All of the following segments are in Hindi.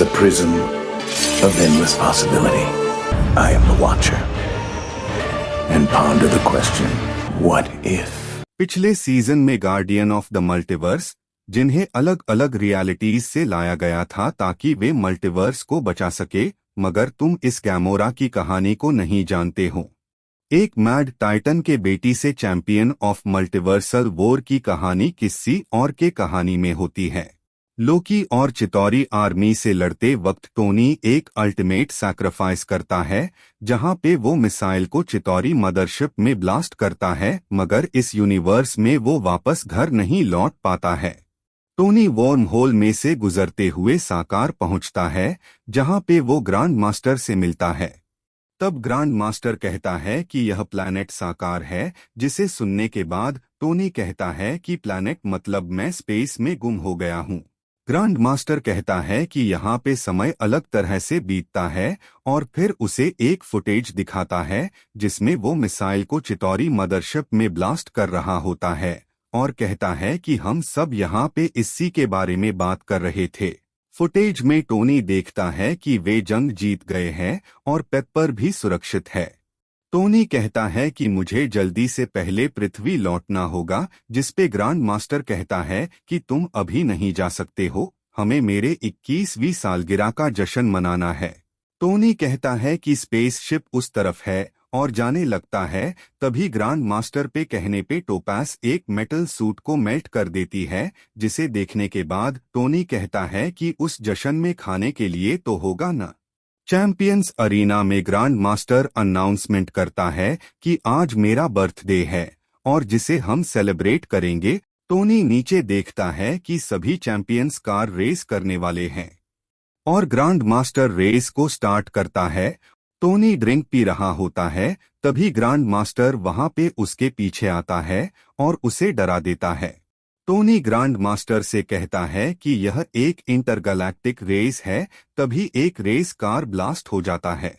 a prism of endless possibility. I am the Watcher. And ponder the question, what if? पिछले सीजन में गार्डियन ऑफ द मल्टीवर्स, जिन्हें अलग अलग रियलिटीज से लाया गया था ताकि वे मल्टीवर्स को बचा सके, मगर तुम इस गैमोरा की कहानी को नहीं जानते हो। एक मैड टाइटन के बेटी से चैंपियन ऑफ मल्टीवर्सल वॉर की कहानी किसी और के कहानी में होती है। लोकी और चितौरी आर्मी से लड़ते वक्त टोनी एक अल्टीमेट सैक्रिफाइस करता है, जहां पे वो मिसाइल को चितौरी मदरशिप में ब्लास्ट करता है, मगर इस यूनिवर्स में वो वापस घर नहीं लौट पाता है। टोनी वॉर्म होल में से गुजरते हुए साकार पहुंचता है, जहां पे वो ग्रांड मास्टर से मिलता है। तब ग्रांड मास्टर कहता है कि यह प्लैनेट साकार है, जिसे सुनने के बाद टोनी कहता है कि प्लैनेट मतलब मैं स्पेस में गुम हो गया हूँ। ग्रांड मास्टर कहता है कि यहाँ पे समय अलग तरह से बीतता है और फिर उसे एक फुटेज दिखाता है जिसमें वो मिसाइल को चितौरी मदरशिप में ब्लास्ट कर रहा होता है और कहता है कि हम सब यहाँ पे इसी के बारे में बात कर रहे थे। फुटेज में टोनी देखता है कि वे जंग जीत गए हैं और पेप्पर भी सुरक्षित है। टोनी कहता है कि मुझे जल्दी से पहले पृथ्वी लौटना होगा, जिसपे ग्रांड मास्टर कहता है कि तुम अभी नहीं जा सकते हो, हमें मेरे 21वीं सालगिरह का जश्न मनाना है। टोनी कहता है कि स्पेसशिप उस तरफ है और जाने लगता है। तभी ग्रांड मास्टर पे कहने पे टोपास एक मेटल सूट को मेल्ट कर देती है, जिसे देखने के बाद टोनी कहता है कि उस जश्न में खाने के लिए तो होगा न। चैंपियंस अरीना में ग्रांड मास्टर अनाउंसमेंट करता है कि आज मेरा बर्थडे है और जिसे हम सेलिब्रेट करेंगे। टोनी नीचे देखता है कि सभी चैंपियंस कार रेस करने वाले हैं और ग्रांड मास्टर रेस को स्टार्ट करता है। टोनी ड्रिंक पी रहा होता है, तभी ग्रांड मास्टर वहां पे उसके पीछे आता है और उसे डरा देता है। टोनी ग्रांड मास्टर से कहता है कि यह एक इंटरगैलेक्टिक रेस है, तभी एक रेस कार ब्लास्ट हो जाता है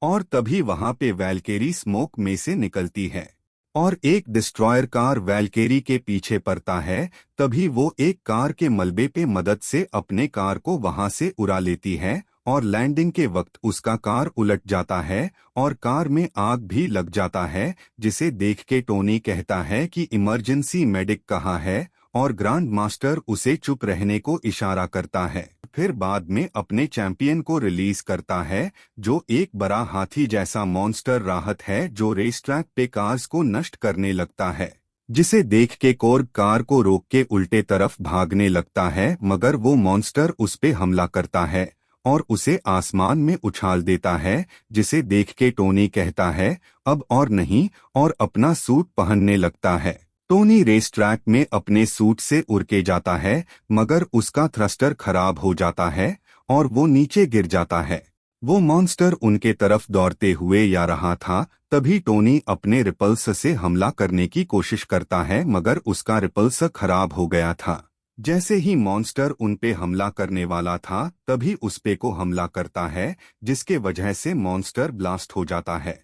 और तभी वहां पे वैल्केरी स्मोक में से निकलती है और एक डिस्ट्रॉयर कार वैल्केरी के पीछे पड़ता है। तभी वो एक कार के मलबे पे मदद से अपने कार को वहां से उड़ा लेती है और लैंडिंग के वक्त उसका कार उलट जाता है और कार में आग भी लग जाता है, जिसे देख के टोनी कहता है कि इमरजेंसी मेडिक कहाँ है और ग्रांड मास्टर उसे चुप रहने को इशारा करता है। फिर बाद में अपने चैंपियन को रिलीज करता है, जो एक बड़ा हाथी जैसा मॉन्स्टर राहत है जो रेस ट्रैक पे कार्स को नष्ट करने लगता है, जिसे देख के कोर्ग कार को रोक के उल्टे तरफ भागने लगता है, मगर वो मॉन्स्टर उस पे हमला करता है और उसे आसमान में उछाल देता है, जिसे देख के टोनी कहता है अब और नहीं और अपना सूट पहनने लगता है। टोनी रेस ट्रैक में अपने सूट से उड़ के जाता है, मगर उसका थ्रस्टर खराब हो जाता है और वो नीचे गिर जाता है। वो मॉन्स्टर उनके तरफ दौड़ते हुए आ रहा था, तभी टोनी अपने रिपल्स से हमला करने की कोशिश करता है, मगर उसका रिपल्स खराब हो गया था। जैसे ही मॉन्स्टर उन पे हमला करने वाला था, तभी उस पे को हमला करता है, जिसके वजह से मॉन्स्टर ब्लास्ट हो जाता है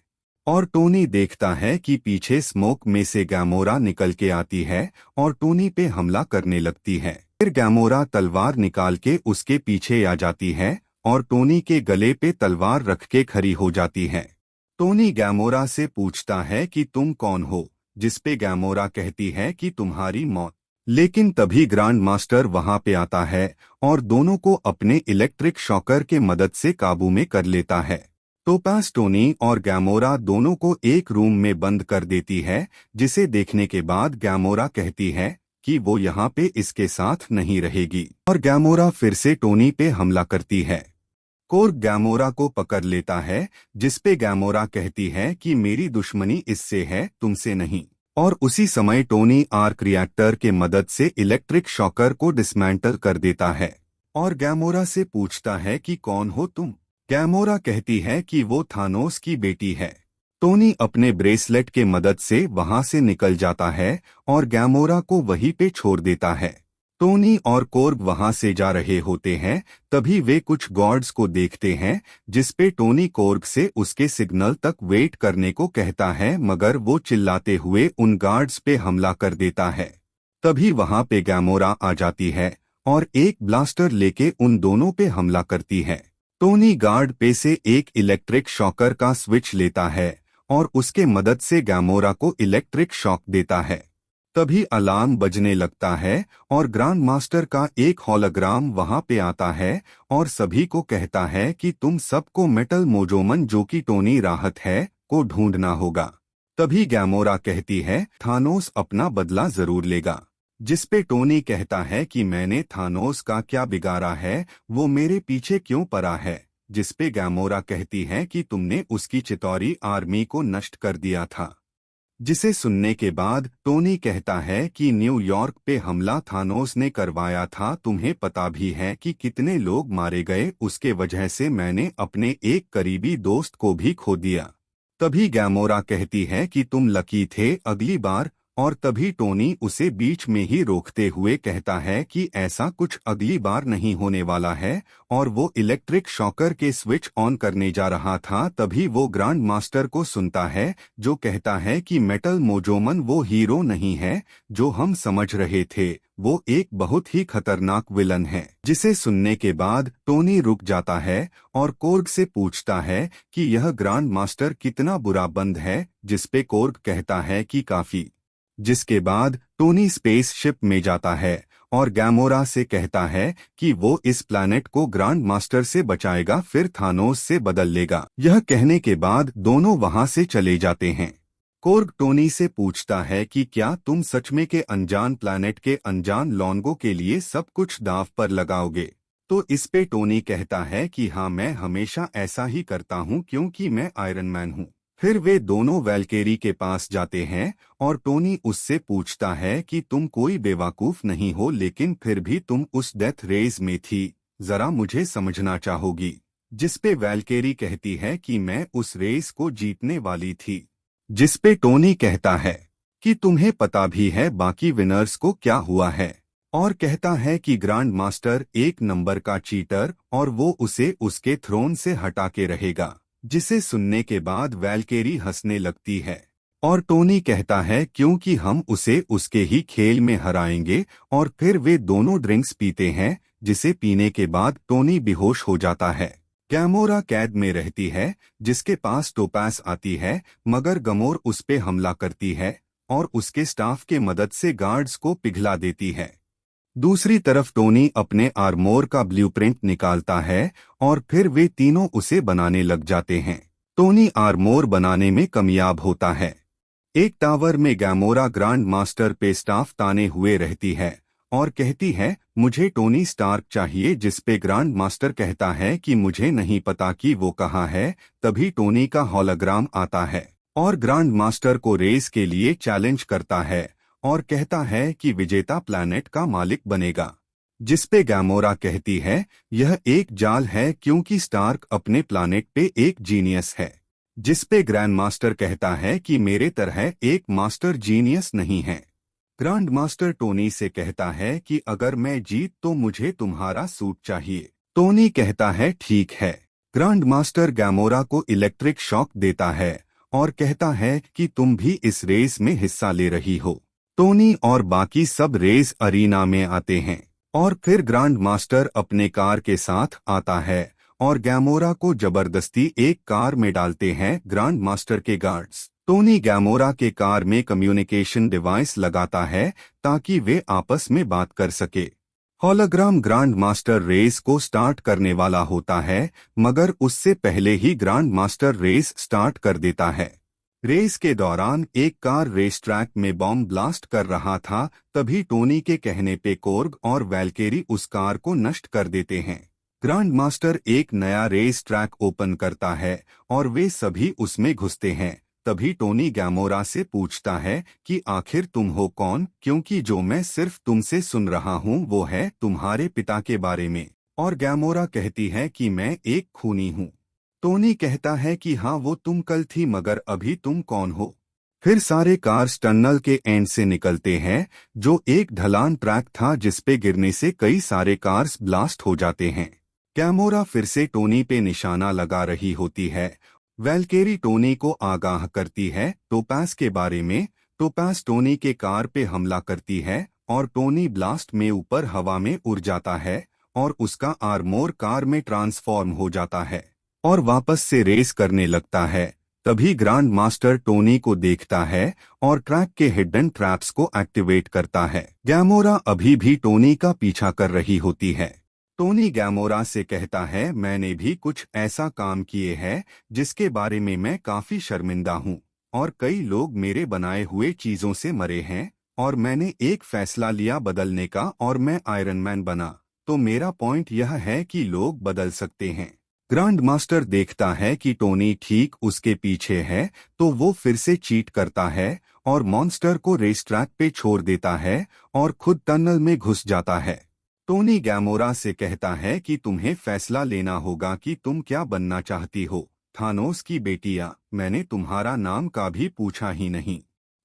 और टोनी देखता है कि पीछे स्मोक में से गैमोरा निकल के आती है और टोनी पे हमला करने लगती है। फिर गैमोरा तलवार निकाल के उसके पीछे आ जाती है और टोनी के गले पे तलवार रख के खड़ी हो जाती है। टोनी गैमोरा से पूछता है कि तुम कौन हो, जिसपे गैमोरा कहती है कि तुम्हारी मौत। लेकिन तभी ग्रांड मास्टर वहां पे आता है और दोनों को अपने इलेक्ट्रिक शॉकर के मदद से काबू में कर लेता है। टोपास टोनी और गैमोरा दोनों को एक रूम में बंद कर देती है, जिसे देखने के बाद गैमोरा कहती है कि वो यहाँ पे इसके साथ नहीं रहेगी और गैमोरा फिर से टोनी पे हमला करती है। कोर्ग गैमोरा को पकड़ लेता है, जिसपे गैमोरा कहती है कि मेरी दुश्मनी इससे है, तुमसे नहीं। और उसी समय टोनी आर्क रिएक्टर के मदद से इलेक्ट्रिक शॉकर को डिसमेंटल कर देता है और गैमोरा से पूछता है कि कौन हो तुम। गैमोरा कहती है कि वो थानोस की बेटी है। टोनी अपने ब्रेसलेट के मदद से वहां से निकल जाता है और गैमोरा को वहीं पे छोड़ देता है। टोनी और कोर्ग वहां से जा रहे होते हैं, तभी वे कुछ गार्ड्स को देखते हैं, जिसपे टोनी कोर्ग से उसके सिग्नल तक वेट करने को कहता है, मगर वो चिल्लाते हुए उन गार्ड्स पे हमला कर देता है। तभी वहां पे गैमोरा आ जाती है और एक ब्लास्टर लेके उन दोनों पे हमला करती है। टोनी गार्ड पे से एक इलेक्ट्रिक शॉकर का स्विच लेता है और उसके मदद से गैमोरा को इलेक्ट्रिक शॉक देता है। तभी अलार्म बजने लगता है और ग्रैंड मास्टर का एक हॉलोग्राम वहां पे आता है और सभी को कहता है कि तुम सबको मेटल मोजोमन, जो कि टोनी राहत है, को ढूंढना होगा। तभी गैमोरा कहती है थानोस अपना बदला जरूर लेगा, जिसपे टोनी कहता है कि मैंने थानोस का क्या बिगाड़ा है, वो मेरे पीछे क्यों पड़ा है। जिसपे गैमोरा कहती है कि तुमने उसकी चितौरी आर्मी को नष्ट कर दिया था। जिसे सुनने के बाद टोनी कहता है कि न्यूयॉर्क पे हमला थानोस ने करवाया था, तुम्हें पता भी है कि कितने लोग मारे गए, उसके वजह से मैंने अपने एक करीबी दोस्त को भी खो दिया। तभी गैमोरा कहती है कि तुम लकी थे अगली बार, और तभी टोनी उसे बीच में ही रोकते हुए कहता है कि ऐसा कुछ अगली बार नहीं होने वाला है, और वो इलेक्ट्रिक शॉकर के स्विच ऑन करने जा रहा था। तभी वो ग्रैंड मास्टर को सुनता है, जो कहता है कि मेटल मोजोमन वो हीरो नहीं है जो हम समझ रहे थे, वो एक बहुत ही खतरनाक विलन है। जिसे सुनने के बाद टोनी रुक जाता है और कोर्ग से पूछता है कि यह ग्रैंड मास्टर कितना बुरा बंद है, जिसपे कोर्ग कहता है कि काफी। जिसके बाद टोनी स्पेस शिप में जाता है और गैमोरा से कहता है कि वो इस प्लैनेट को ग्रैंड मास्टर से बचाएगा, फिर थानोस से बदल लेगा। यह कहने के बाद दोनों वहां से चले जाते हैं। कोर्ग टोनी से पूछता है कि क्या तुम सच में के अनजान प्लैनेट के अनजान लोंगों के लिए सब कुछ दांव पर लगाओगे। तो इस पे टोनी कहता है कि हाँ, मैं हमेशा ऐसा ही करता हूँ क्योंकि मैं आयरन मैन हूँ। फिर वे दोनों वैल्केरी के पास जाते हैं और टोनी उससे पूछता है कि तुम कोई बेवकूफ नहीं हो, लेकिन फिर भी तुम उस डेथ रेस में थी, जरा मुझे समझना चाहोगी। जिसपे वैल्केरी कहती है कि मैं उस रेस को जीतने वाली थी। जिसपे टोनी कहता है कि तुम्हें पता भी है बाकी विनर्स को क्या हुआ है, और कहता है कि ग्रैंड मास्टर एक नंबर का चीटर और वो उसे उसके थ्रोन से हटा के रहेगा। जिसे सुनने के बाद वैल्केरी हंसने लगती है और टोनी कहता है क्योंकि हम उसे उसके ही खेल में हराएंगे, और फिर वे दोनों ड्रिंक्स पीते हैं, जिसे पीने के बाद टोनी बेहोश हो जाता है। गैमोरा कैद में रहती है, जिसके पास टोपास आती है, मगर गमोर उस पे हमला करती है और उसके स्टाफ के मदद से गार्ड्स को पिघला देती है। दूसरी तरफ टोनी अपने आर्मोर का ब्लूप्रिंट निकालता है और फिर वे तीनों उसे बनाने लग जाते हैं। टोनी आर्मोर बनाने में कामयाब होता है। एक टावर में गैमोरा ग्रैंड मास्टर पे स्टाफ ताने हुए रहती है और कहती है मुझे टोनी स्टार्क चाहिए, जिसपे ग्रैंड मास्टर कहता है कि मुझे नहीं पता कि वो कहाँ है। तभी टोनी का हॉलोग्राम आता है और ग्रैंड मास्टर को रेस के लिए चैलेंज करता है और कहता है कि विजेता प्लैनेट का मालिक बनेगा। जिसपे गैमोरा कहती है यह एक जाल है क्योंकि स्टार्क अपने प्लैनेट पे एक जीनियस है। जिसपे ग्रैंड मास्टर कहता है कि मेरे तरह एक मास्टर जीनियस नहीं है। ग्रैंड मास्टर टोनी से कहता है कि अगर मैं जीत तो मुझे तुम्हारा सूट चाहिए। टोनी कहता है ठीक है। ग्रैंड मास्टर गैमोरा को इलेक्ट्रिक शॉक देता है और कहता है कि तुम भी इस रेस में हिस्सा ले रही हो। टोनी और बाकी सब रेस अरीना में आते हैं और फिर ग्रैंड मास्टर अपने कार के साथ आता है और गैमोरा को जबरदस्ती एक कार में डालते हैं ग्रैंड मास्टर के गार्ड्स। टोनी गैमोरा के कार में कम्युनिकेशन डिवाइस लगाता है ताकि वे आपस में बात कर सके। हॉलोग्राम ग्रैंड मास्टर रेस को स्टार्ट करने वाला होता है, मगर उससे पहले ही ग्रैंड मास्टर रेस स्टार्ट कर देता है। रेस के दौरान एक कार रेस ट्रैक में बॉम्ब ब्लास्ट कर रहा था। तभी टोनी के कहने पे कोर्ग और वैल्केरी उस कार को नष्ट कर देते हैं। ग्रैंड मास्टर एक नया रेस ट्रैक ओपन करता है और वे सभी उसमें घुसते हैं। तभी टोनी गैमोरा से पूछता है कि आखिर तुम हो कौन, क्योंकि जो मैं सिर्फ तुमसे सुन रहा हूँ वो है तुम्हारे पिता के बारे में। और गैमोरा कहती है कि मैं एक खूनी हूँ। टोनी कहता है कि हाँ वो तुम कल थी, मगर अभी तुम कौन हो। फिर सारे कार्स टनल के एंड से निकलते हैं, जो एक ढलान ट्रैक था जिसपे गिरने से कई सारे कार्स ब्लास्ट हो जाते हैं। गैमोरा फिर से टोनी पे निशाना लगा रही होती है। वैल्केरी टोनी को आगाह करती है टोपास के बारे में। टोपास टोनी के कार पे हमला करती है और टोनी ब्लास्ट में ऊपर हवा में उड़ जाता है और उसका आर्मोर कार में ट्रांसफॉर्म हो जाता है और वापस से रेस करने लगता है। तभी ग्रैंड मास्टर टोनी को देखता है और ट्रैक के हिडन ट्रैप्स को एक्टिवेट करता है। गैमोरा अभी भी टोनी का पीछा कर रही होती है। टोनी गैमोरा से कहता है, मैंने भी कुछ ऐसा काम किए हैं जिसके बारे में मैं काफी शर्मिंदा हूँ और कई लोग मेरे बनाए हुए चीजों से मरे हैं और मैंने एक फैसला लिया बदलने का और मैं आयरन मैन बना। तो मेरा पॉइंट यह है कि लोग बदल सकते हैं। ग्रैंड मास्टर देखता है कि टोनी ठीक उसके पीछे है तो वो फिर से चीट करता है और मॉन्स्टर को रेस ट्रैक पे छोड़ देता है और खुद टनल में घुस जाता है। टोनी गैमोरा से कहता है कि तुम्हें फैसला लेना होगा कि तुम क्या बनना चाहती हो। थानोस की बेटियां, मैंने तुम्हारा नाम का भी पूछा ही नहीं।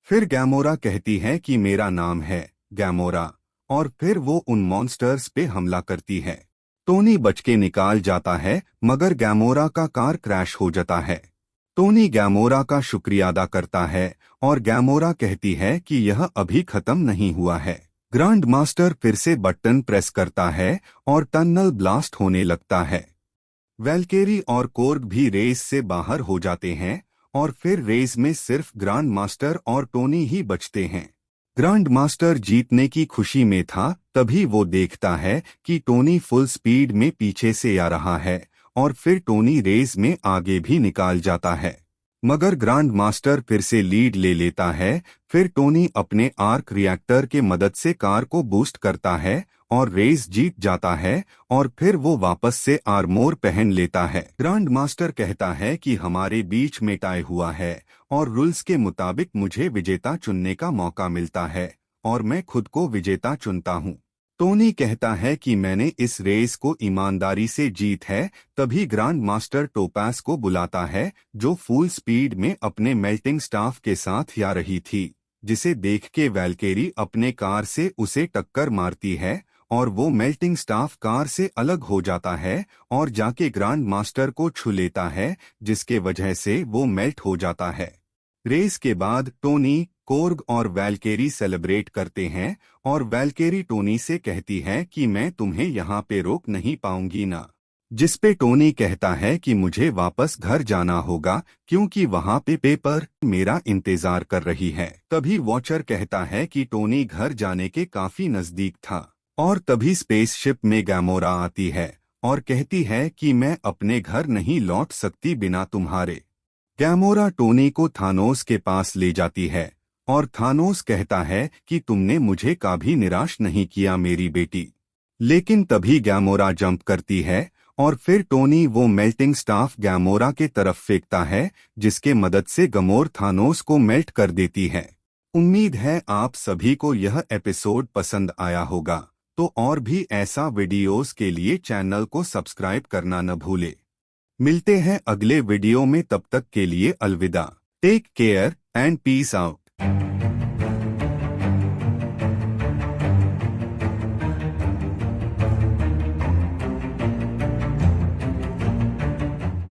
फिर गैमोरा कहती है कि मेरा नाम है गैमोरा और फिर वो उन मॉन्स्टर्स पे हमला करती है। टोनी बच के निकाल जाता है मगर गैमोरा का कार क्रैश हो जाता है। टोनी गैमोरा का शुक्रिया अदा करता है और गैमोरा कहती है कि यह अभी खत्म नहीं हुआ है। ग्रैंड मास्टर फिर से बटन प्रेस करता है और टनल ब्लास्ट होने लगता है। वैल्केरी और कोर्ग भी रेस से बाहर हो जाते हैं और फिर रेस में सिर्फ ग्रैंड मास्टर और टोनी ही बचते हैं। ग्रैंड मास्टर जीतने की खुशी में था, तभी वो देखता है कि टोनी फुल स्पीड में पीछे से आ रहा है और फिर टोनी रेस में आगे भी निकाल जाता है। मगर ग्रैंड मास्टर फिर से लीड ले लेता है। फिर टोनी अपने आर्क रिएक्टर के मदद से कार को बूस्ट करता है और रेस जीत जाता है और फिर वो वापस से आर्मोर पहन लेता है। ग्रैंड मास्टर कहता है कि हमारे बीच में टाई हुआ है और रूल्स के मुताबिक मुझे विजेता चुनने का मौका मिलता है और मैं खुद को विजेता चुनता हूँ। टोनी कहता है कि मैंने इस रेस को ईमानदारी से जीत है। तभी ग्रैंड मास्टर टोपास को बुलाता है जो फुल स्पीड में अपने मेल्टिंग स्टाफ के साथ आ रही थी, जिसे देख के वैल्केरी अपने कार से उसे टक्कर मारती है और वो मेल्टिंग स्टाफ कार से अलग हो जाता है और जाके ग्रैंड मास्टर को छू लेता है, जिसके वजह से वो मेल्ट हो जाता है। रेस के बाद टोनी, कोर्ग और वैल्केरी सेलिब्रेट करते हैं और वैल्केरी टोनी से कहती है कि मैं तुम्हें यहाँ पे रोक नहीं पाऊंगी ना, जिसपे टोनी कहता है कि मुझे वापस घर जाना होगा क्योंकि वहाँ पे पेपर मेरा इंतजार कर रही है। तभी वॉचर कहता है कि टोनी घर जाने के काफी नजदीक था और तभी स्पेसशिप में गैमोरा आती है और कहती है कि मैं अपने घर नहीं लौट सकती बिना तुम्हारे। गैमोरा टोनी को थानोस के पास ले जाती है और थानोस कहता है कि तुमने मुझे कभी निराश नहीं किया मेरी बेटी। लेकिन तभी गैमोरा जंप करती है और फिर टोनी वो मेल्टिंग स्टाफ गैमोरा के तरफ फेंकता है, जिसके मदद से गमोर थानोस को मेल्ट कर देती है। उम्मीद है आप सभी को यह एपिसोड पसंद आया होगा, तो और भी ऐसा वीडियोस के लिए चैनल को सब्सक्राइब करना न भूले। मिलते हैं अगले वीडियो में, तब तक के लिए अलविदा। Take care and peace out.